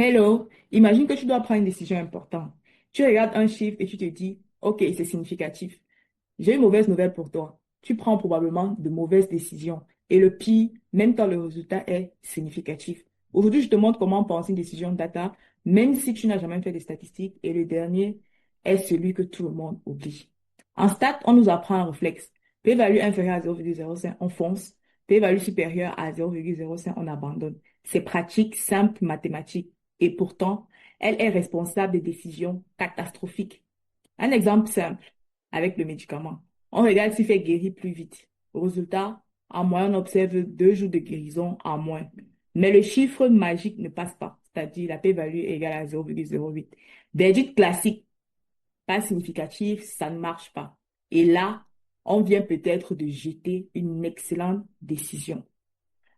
Hello, imagine que tu dois prendre une décision importante. Tu regardes un chiffre et tu te dis, OK, c'est significatif. J'ai une mauvaise nouvelle pour toi. Tu prends probablement de mauvaises décisions. Et le pire, même quand le résultat est significatif. Aujourd'hui, je te montre comment penser une décision data, même si tu n'as jamais fait de statistiques. Et le dernier est celui que tout le monde oublie. En stats, on nous apprend un réflexe. P-value inférieure à 0,05, on fonce. P-value supérieure à 0,05, on abandonne. C'est pratique, simple, mathématique. Et pourtant, elle est responsable des décisions catastrophiques. Un exemple simple avec le médicament. On regarde s'il fait guérir plus vite. Au résultat, en moyenne, on observe 2 jours de guérison en moins. Mais le chiffre magique ne passe pas, c'est-à-dire la p-value est égale à 0,08. Verdict classique, pas significatif, ça ne marche pas. Et là, on vient peut-être de jeter une excellente décision.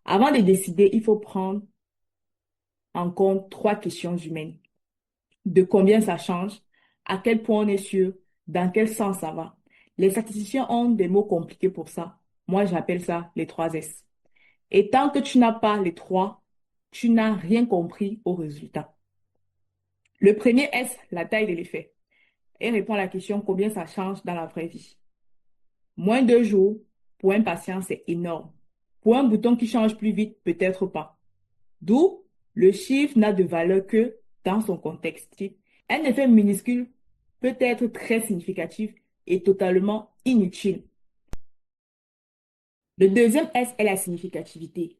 Avant de décider, il faut prendre en compte trois questions humaines. De combien ça change, à quel point on est sûr, dans quel sens ça va. Les statisticiens ont des mots compliqués pour ça. Moi, j'appelle ça les 3 S. Et tant que tu n'as pas les trois, tu n'as rien compris au résultat. Le premier S, la taille de l'effet. Et répond à la question combien ça change dans la vraie vie. -2 jours, pour un patient, c'est énorme. Pour un bouton qui change plus vite, peut-être pas. D'où le chiffre n'a de valeur que dans son contexte. Un effet minuscule peut être très significatif et totalement inutile. Le deuxième S est la significativité.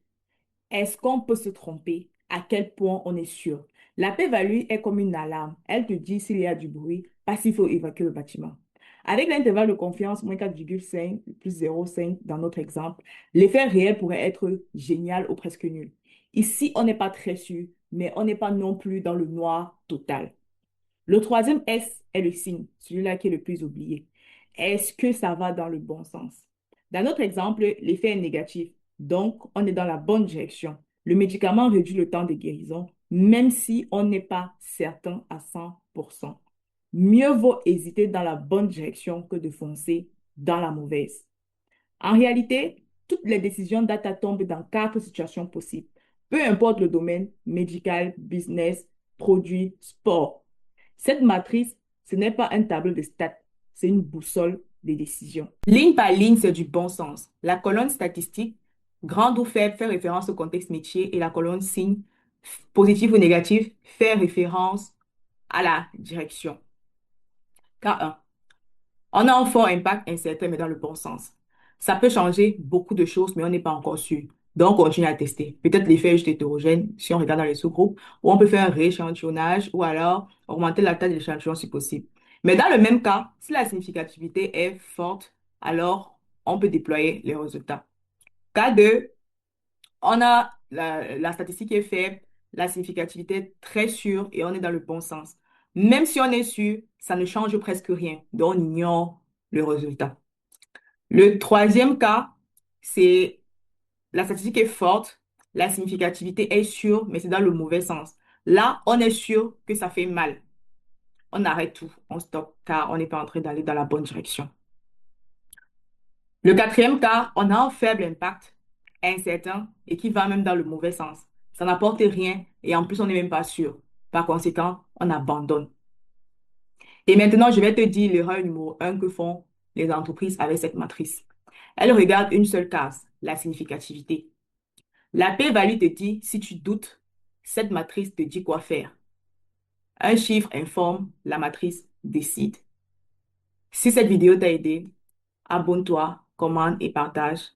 Est-ce qu'on peut se tromper? À quel point on est sûr? La p-value est comme une alarme. Elle te dit s'il y a du bruit, pas s'il faut évacuer le bâtiment. Avec l'intervalle de confiance, -4,5 plus 0,5 dans notre exemple, l'effet réel pourrait être génial ou presque nul. Ici, on n'est pas très sûr, mais on n'est pas non plus dans le noir total. Le troisième S est le signe, celui-là qui est le plus oublié. Est-ce que ça va dans le bon sens? Dans notre exemple, l'effet est négatif, donc on est dans la bonne direction. Le médicament réduit le temps de guérison, même si on n'est pas certain à 100%. Mieux vaut hésiter dans la bonne direction que de foncer dans la mauvaise. En réalité, toutes les décisions data tombent dans quatre situations possibles. Peu importe le domaine, médical, business, produit, sport. Cette matrice, ce n'est pas un tableau de stats, c'est une boussole des décisions. Ligne par ligne, c'est du bon sens. La colonne statistique, grande ou faible, fait référence au contexte métier et la colonne signe, positif ou négatif, fait référence à la direction. K1. On a un fort impact incertain, mais dans le bon sens. Ça peut changer beaucoup de choses, mais on n'est pas encore sûr. Donc, on continue à tester. Peut-être l'effet est juste hétérogène si on regarde dans les sous-groupes, ou on peut faire un rééchantillonnage, ou alors augmenter la taille de l'échantillon si possible. Mais dans le même cas, si la significativité est forte, alors on peut déployer les résultats. Cas 2, on a la statistique est faible, la significativité est très sûre et on est dans le bon sens. Même si on est sûr, ça ne change presque rien. Donc, on ignore le résultat. Le troisième cas, c'est la statistique est forte, la significativité est sûre, mais c'est dans le mauvais sens. Là, on est sûr que ça fait mal. On arrête tout, on stoppe, car on n'est pas en train d'aller dans la bonne direction. Le quatrième cas, on a un faible impact, incertain, et qui va même dans le mauvais sens. Ça n'apporte rien et en plus, on n'est même pas sûr. Par conséquent, on abandonne. Et maintenant, je vais te dire l'erreur numéro un que font les entreprises avec cette matrice. Elles regardent une seule case, la significativité. La p-value te dit, si tu doutes, cette matrice te dit quoi faire. Un chiffre informe, la matrice décide. Si cette vidéo t'a aidé, abonne-toi, commente et partage.